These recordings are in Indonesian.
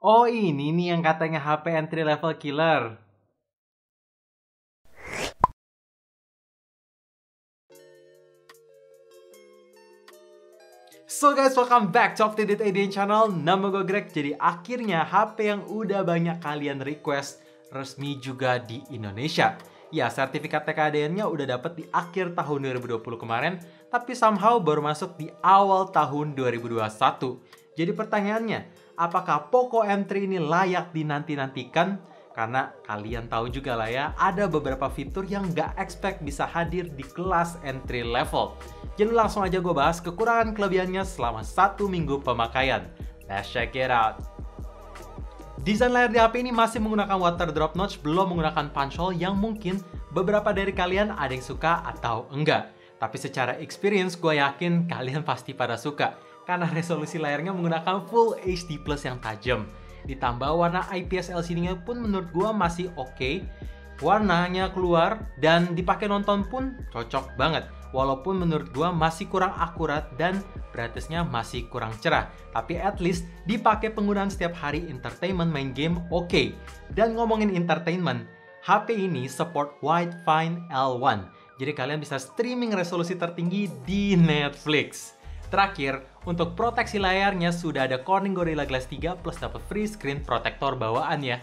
Oh ini nih yang katanya HP entry level killer. So guys, welcome back to Updated ADN Channel. Nama gue Greg. Jadi akhirnya HP yang udah banyak kalian request resmi juga di Indonesia. Ya, sertifikat TKDN-nya udah dapet di akhir tahun 2020 kemarin, tapi somehow baru masuk di awal tahun 2021. Jadi pertanyaannya, apakah Poco M3 ini layak dinanti-nantikan? Karena kalian tahu juga lah ya, ada beberapa fitur yang nggak expect bisa hadir di kelas entry level. Jadi langsung aja gue bahas kekurangan kelebihannya selama 1 minggu pemakaian. Let's check it out. Desain layar di HP ini masih menggunakan water drop notch, belum menggunakan punch hole yang mungkin beberapa dari kalian ada yang suka atau enggak. Tapi secara experience gue yakin kalian pasti pada suka, karena resolusi layarnya menggunakan Full HD Plus yang tajam. Ditambah warna IPS LCD-nya pun menurut gua masih oke. Warnanya keluar dan dipakai nonton pun cocok banget. Walaupun menurut gua masih kurang akurat dan brightness-nya masih kurang cerah. Tapi at least dipakai penggunaan setiap hari entertainment main game oke. Dan ngomongin entertainment, HP ini support Widefine L1. Jadi kalian bisa streaming resolusi tertinggi di Netflix. Terakhir, untuk proteksi layarnya sudah ada Corning Gorilla Glass 3 plus dapat free screen protector bawaan ya.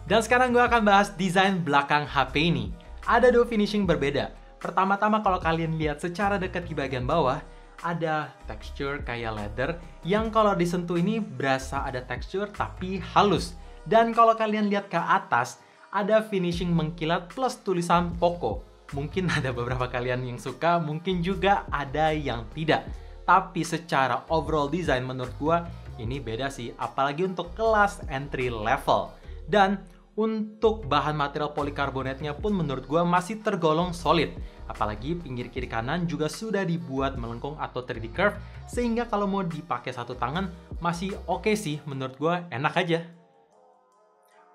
Dan sekarang gue akan bahas desain belakang HP ini. Ada dua finishing berbeda. Pertama-tama kalau kalian lihat secara dekat di bagian bawah, ada tekstur kayak leather yang kalau disentuh ini berasa ada tekstur tapi halus. Dan kalau kalian lihat ke atas, ada finishing mengkilat plus tulisan Poco. Mungkin ada beberapa kalian yang suka, mungkin juga ada yang tidak. Tapi secara overall design menurut gua ini beda sih, apalagi untuk kelas entry level. Dan untuk bahan material polikarbonatnya pun menurut gua masih tergolong solid. Apalagi pinggir kiri kanan juga sudah dibuat melengkung atau 3D curve, sehingga kalau mau dipakai satu tangan masih oke sih, menurut gua enak aja.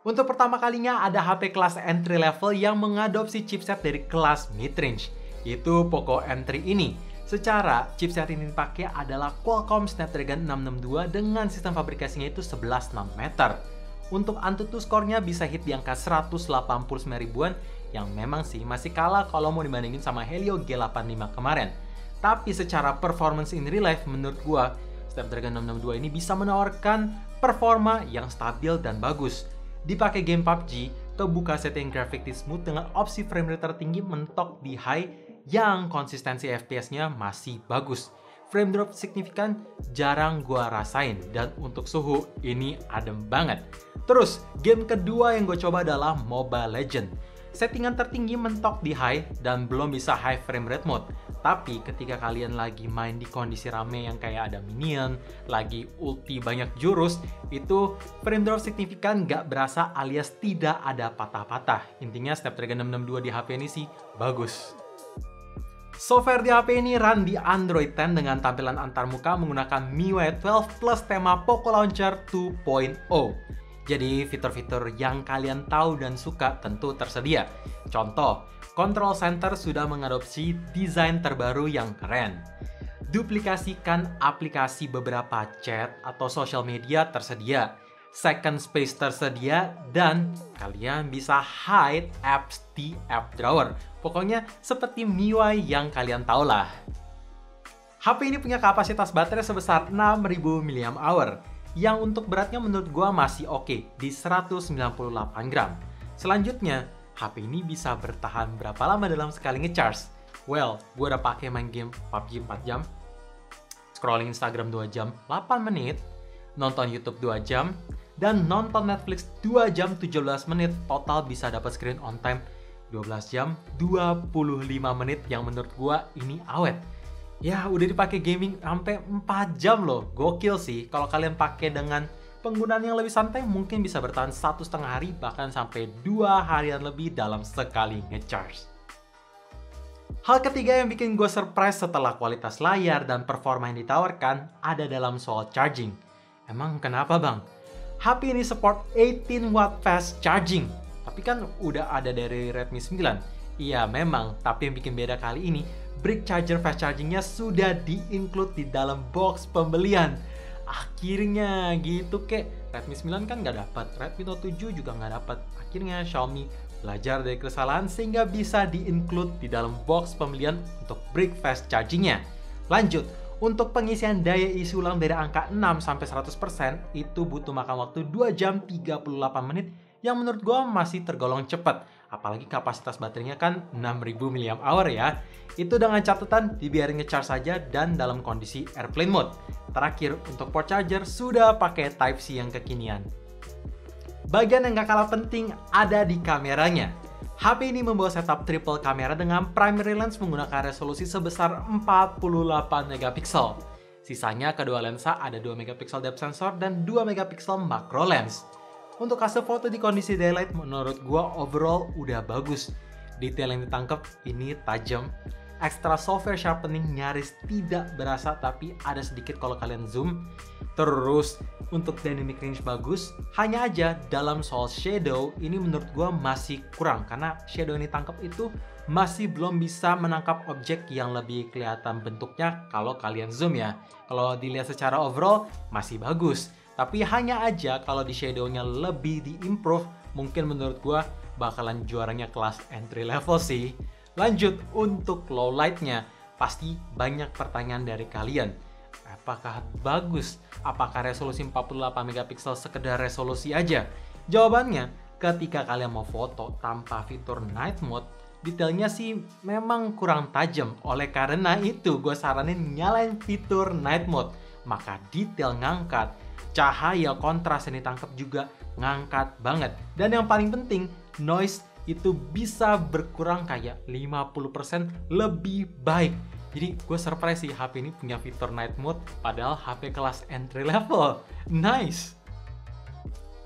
Untuk pertama kalinya ada HP kelas entry level yang mengadopsi chipset dari kelas mid-range, yaitu Poco M3 ini. Secara chipset ini dipakai adalah Qualcomm Snapdragon 662 dengan sistem fabrikasinya itu 11 nanometer. Untuk AnTuTu skornya bisa hit di angka 189 ribuan, yang memang sih masih kalah kalau mau dibandingin sama Helio G85 kemarin. Tapi secara performance in real life menurut gua, Snapdragon 662 ini bisa menawarkan performa yang stabil dan bagus. Dipakai game PUBG, kebuka setting grafik di smooth dengan opsi frame rate tertinggi mentok di high yang konsistensi FPS-nya masih bagus. Frame drop signifikan jarang gua rasain dan untuk suhu ini adem banget. Terus, game kedua yang gue coba adalah Mobile Legends. Settingan tertinggi mentok di high dan belum bisa high frame rate mode. Tapi ketika kalian lagi main di kondisi rame yang kayak ada minion, lagi ulti banyak jurus, itu frame drop signifikan gak berasa alias tidak ada patah-patah. Intinya Snapdragon 662 di HP ini sih bagus. Software di HP ini run di Android 10 dengan tampilan antarmuka menggunakan MIUI 12 plus tema Poco Launcher 2.0. Jadi fitur-fitur yang kalian tahu dan suka tentu tersedia. Contoh, Control Center sudah mengadopsi desain terbaru yang keren. Duplikasikan aplikasi beberapa chat atau social media tersedia. Second space tersedia dan kalian bisa hide apps di app drawer. Pokoknya seperti MIUI yang kalian tahu lah. HP ini punya kapasitas baterai sebesar 6000 mAh. Yang untuk beratnya menurut gua masih oke di 198 gram. Selanjutnya, HP ini bisa bertahan berapa lama dalam sekali ngecharge? Well, gua udah pakai main game PUBG 4 jam, scrolling Instagram 2 jam 8 menit, nonton YouTube 2 jam, dan nonton Netflix 2 jam 17 menit, total bisa dapat screen on time 12 jam 25 menit yang menurut gua ini awet. Ya, udah dipakai gaming sampai 4 jam loh. Gokil sih. Kalau kalian pakai dengan penggunaan yang lebih santai, mungkin bisa bertahan 1,5 hari, bahkan sampai 2 harian lebih dalam sekali ngecharge. Hal ketiga yang bikin gue surprise setelah kualitas layar dan performa yang ditawarkan ada dalam soal charging. Emang kenapa bang? HP ini support 18 watt fast charging. Tapi kan udah ada dari Redmi 9. Iya memang, tapi yang bikin beda kali ini, brick charger fast chargingnya sudah di-include di dalam box pembelian. Akhirnya gitu kek, Redmi 9 kan nggak dapat, Redmi Note 7 juga nggak dapat. Akhirnya Xiaomi belajar dari kesalahan sehingga bisa di-include di dalam box pembelian untuk brick fast chargingnya. Lanjut, untuk pengisian daya isi ulang dari angka 6 sampai 100% itu butuh makan waktu 2 jam 38 menit yang menurut gue masih tergolong cepat. Apalagi kapasitas baterainya kan 6000 mAh ya. Itu dengan catatan dibiarin nge-charge saja dan dalam kondisi airplane mode. Terakhir, untuk port charger sudah pakai Type-C yang kekinian. Bagian yang gak kalah penting ada di kameranya. HP ini membawa setup triple kamera dengan primary lens menggunakan resolusi sebesar 48 megapiksel. Sisanya kedua lensa ada 2 megapiksel depth sensor dan 2 megapiksel macro lens. Untuk hasil foto di kondisi daylight menurut gua overall udah bagus. Detail yang ditangkap ini tajam. Extra software sharpening nyaris tidak berasa tapi ada sedikit kalau kalian zoom. Terus untuk dynamic range bagus, hanya aja dalam soal shadow ini menurut gua masih kurang karena shadow yang ditangkap itu masih belum bisa menangkap objek yang lebih kelihatan bentuknya kalau kalian zoom ya. Kalau dilihat secara overall masih bagus, tapi hanya aja kalau di shadownya lebih di-improve mungkin menurut gua bakalan juaranya kelas entry level sih. Lanjut untuk low lightnya, pasti banyak pertanyaan dari kalian. Apakah bagus? Apakah resolusi 48 megapiksel sekedar resolusi aja? Jawabannya, ketika kalian mau foto tanpa fitur night mode, detailnya sih memang kurang tajam. Oleh karena itu, gue saranin nyalain fitur night mode. Maka detail ngangkat, cahaya kontras yang ditangkap juga ngangkat banget. Dan yang paling penting, noise itu bisa berkurang kayak 50% lebih baik. Jadi gue surprise sih HP ini punya fitur night mode padahal HP kelas entry level. Nice!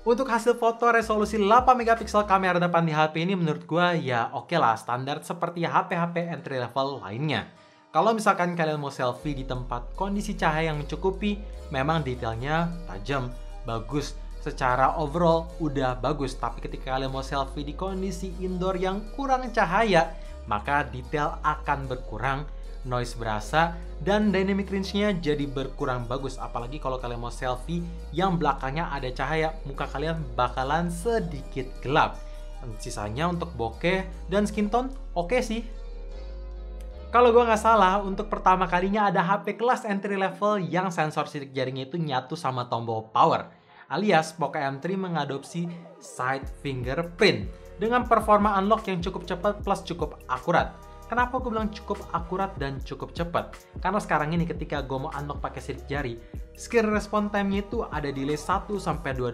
Untuk hasil foto resolusi 8 megapiksel kamera depan di HP ini menurut gue ya oke lah, standar seperti HP-HP entry level lainnya. Kalau misalkan kalian mau selfie di tempat kondisi cahaya yang mencukupi, memang detailnya tajam, bagus. Secara overall udah bagus, tapi ketika kalian mau selfie di kondisi indoor yang kurang cahaya, maka detail akan berkurang, noise berasa, dan dynamic range-nya jadi berkurang bagus. Apalagi kalau kalian mau selfie yang belakangnya ada cahaya, muka kalian bakalan sedikit gelap. Sisanya untuk bokeh dan skin tone oke sih. Kalau gue nggak salah, untuk pertama kalinya ada HP kelas entry level yang sensor sidik jaringnya itu nyatu sama tombol power. Alias Poco M3 mengadopsi side fingerprint dengan performa unlock yang cukup cepat plus cukup akurat. Kenapa gue bilang cukup akurat dan cukup cepat? Karena sekarang ini ketika gue mau unlock pakai sidik jari, screen response time-nya itu ada delay 1-2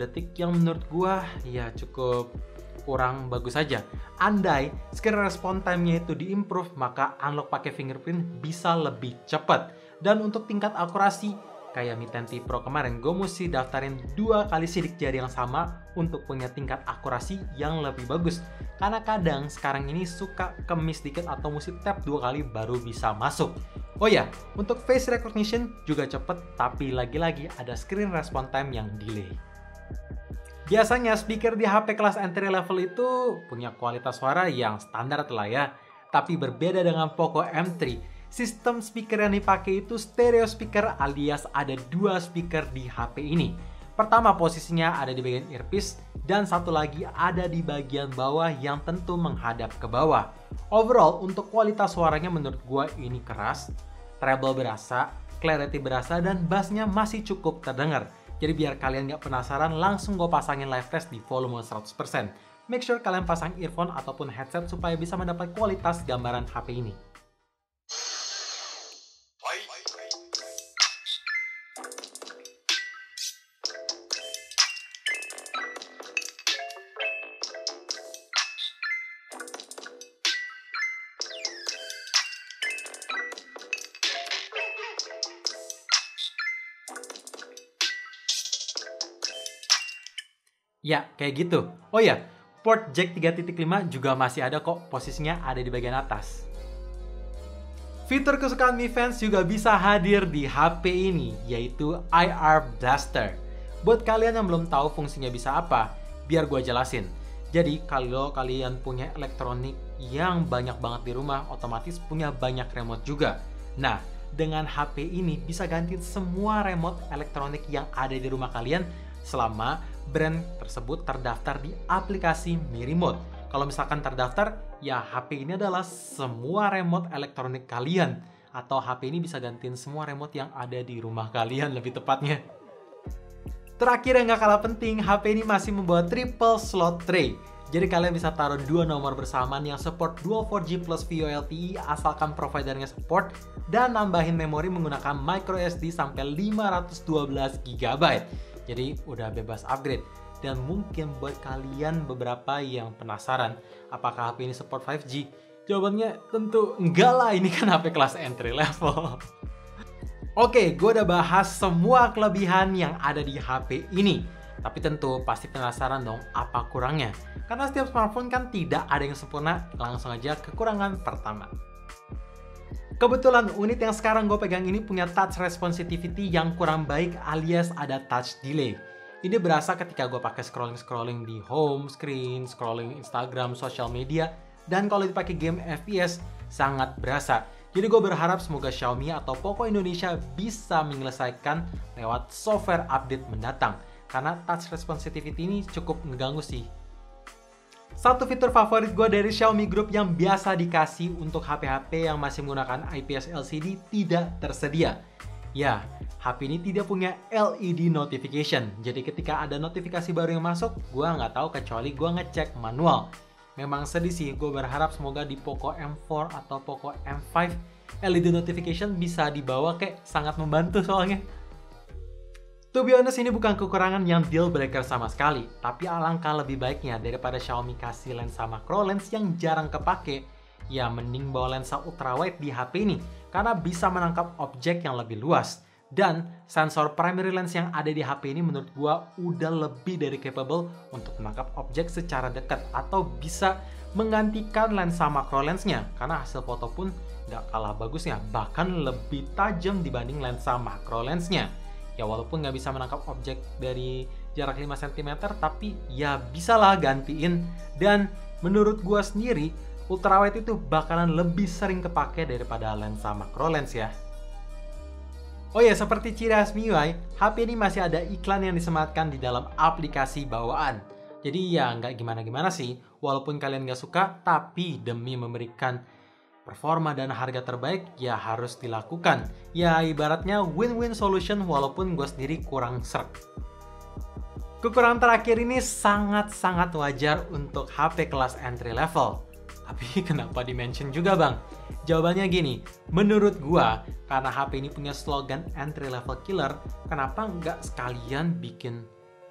detik yang menurut gue ya cukup kurang bagus saja. Andai screen response time-nya itu diimprove, maka unlock pakai fingerprint bisa lebih cepat. Dan untuk tingkat akurasi, kayak Mi 10T Pro kemarin, gue mesti daftarin 2 kali sidik jari yang sama untuk punya tingkat akurasi yang lebih bagus. Karena kadang sekarang ini suka kemis dikit atau mesti tap 2 kali baru bisa masuk. Oh ya, untuk face recognition juga cepet, tapi lagi-lagi ada screen response time yang delay. Biasanya speaker di HP kelas entry level itu punya kualitas suara yang standar lah ya. Tapi berbeda dengan Poco M3, sistem speaker yang dipakai itu stereo speaker alias ada 2 speaker di HP ini. Pertama posisinya ada di bagian earpiece dan satu lagi ada di bagian bawah yang tentu menghadap ke bawah. Overall untuk kualitas suaranya menurut gua ini keras, treble berasa, clarity berasa dan bassnya masih cukup terdengar. Jadi biar kalian gak penasaran langsung gue pasangin live test di volume 100%. Make sure kalian pasang earphone ataupun headset supaya bisa mendapat kualitas gambaran HP ini. Ya, kayak gitu. Oh ya, port jack 3.5 juga masih ada kok, posisinya ada di bagian atas. Fitur kesukaan Mi Fans juga bisa hadir di HP ini, yaitu IR Blaster. Buat kalian yang belum tahu fungsinya bisa apa, biar gue jelasin. Jadi, kalau kalian punya elektronik yang banyak banget di rumah, otomatis punya banyak remote juga. Nah, dengan HP ini bisa ganti semua remote elektronik yang ada di rumah kalian selama brand tersebut terdaftar di aplikasi Mi Remote. Kalau misalkan terdaftar, ya HP ini adalah semua remote elektronik kalian. Atau HP ini bisa gantiin semua remote yang ada di rumah kalian lebih tepatnya. Terakhir yang gak kalah penting, HP ini masih membawa triple slot tray. Jadi kalian bisa taruh 2 nomor bersamaan yang support dual 4G plus VoLTE asalkan providernya support, dan nambahin memori menggunakan microSD sampai 512 GB. Jadi udah bebas upgrade. Dan mungkin buat kalian beberapa yang penasaran apakah HP ini support 5G, jawabannya tentu enggak lah, ini kan HP kelas entry level. Oke, gue udah bahas semua kelebihan yang ada di HP ini. Tapi tentu pasti penasaran dong apa kurangnya. Karena setiap smartphone kan tidak ada yang sempurna. Langsung aja kekurangan pertama. Kebetulan unit yang sekarang gue pegang ini punya touch responsitivity yang kurang baik alias ada touch delay. Ini berasa ketika gue pakai scrolling di home screen, scrolling Instagram, social media, dan kalau dipakai game FPS sangat berasa. Jadi gue berharap semoga Xiaomi atau Poco Indonesia bisa menyelesaikan lewat software update mendatang. Karena touch responsitivity ini cukup ngeganggu sih. Satu fitur favorit gue dari Xiaomi Group yang biasa dikasih untuk HP-HP yang masih menggunakan IPS LCD tidak tersedia. Ya, HP ini tidak punya LED notification. Jadi ketika ada notifikasi baru yang masuk, gue nggak tahu kecuali gue ngecek manual. Memang sedih sih, gue berharap semoga di Poco M4 atau Poco M5 LED notification bisa dibawa, kayak sangat membantu soalnya. To be honest, ini bukan kekurangan yang deal breaker sama sekali, tapi alangkah lebih baiknya daripada Xiaomi kasih lensa macro lens yang jarang kepake, ya mending bawa lensa ultrawide di HP ini, karena bisa menangkap objek yang lebih luas. Dan sensor primary lens yang ada di HP ini menurut gua udah lebih dari capable untuk menangkap objek secara dekat, atau bisa menggantikan lensa macro lensnya, karena hasil foto pun nggak kalah bagusnya, bahkan lebih tajam dibanding lensa macro lensnya. Ya walaupun nggak bisa menangkap objek dari jarak 5 cm, tapi ya bisalah gantiin. Dan menurut gua sendiri, ultrawide itu bakalan lebih sering kepake daripada lensa macro lens ya. Oh ya, seperti ciri khas MIUI, HP ini masih ada iklan yang disematkan di dalam aplikasi bawaan. Jadi ya nggak gimana-gimana sih, walaupun kalian nggak suka, tapi demi memberikan performa dan harga terbaik ya harus dilakukan. Ya ibaratnya win-win solution walaupun gue sendiri kurang srek. Kekurangan terakhir ini sangat-sangat wajar untuk HP kelas entry level. Tapi kenapa di-mention juga bang? Jawabannya gini, menurut gue karena HP ini punya slogan entry level killer, kenapa nggak sekalian bikin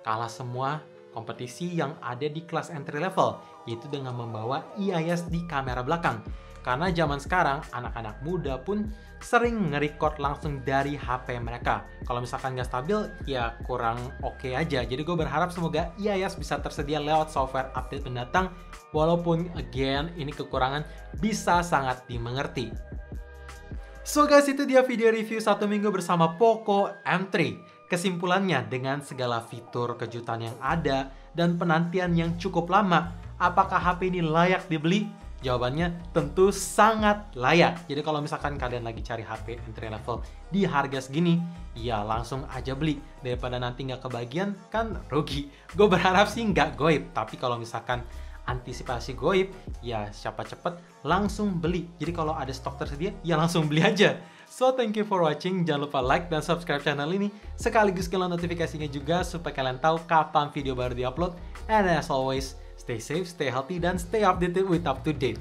kalah semua kompetisi yang ada di kelas entry level, yaitu dengan membawa EIS di kamera belakang. Karena zaman sekarang, anak-anak muda pun sering nge-record langsung dari HP mereka. Kalau misalkan nggak stabil, ya kurang oke aja. Jadi gue berharap semoga EIS bisa tersedia lewat software update mendatang. Walaupun, again, ini kekurangan bisa sangat dimengerti. So guys, itu dia video review 1 minggu bersama Poco M3. Kesimpulannya, dengan segala fitur kejutan yang ada dan penantian yang cukup lama, apakah HP ini layak dibeli? Jawabannya tentu sangat layak. Jadi kalau misalkan kalian lagi cari HP entry level di harga segini, ya langsung aja beli. Daripada nanti nggak kebagian, kan rugi. Gue berharap sih nggak goib. Tapi kalau misalkan antisipasi goib, ya siapa cepet langsung beli. Jadi kalau ada stok tersedia, ya langsung beli aja. So thank you for watching. Jangan lupa like dan subscribe channel ini. Sekaligus kalian notifikasinya juga supaya kalian tahu kapan video baru diupload. And as always, stay safe, stay healthy, dan stay updated with up to date.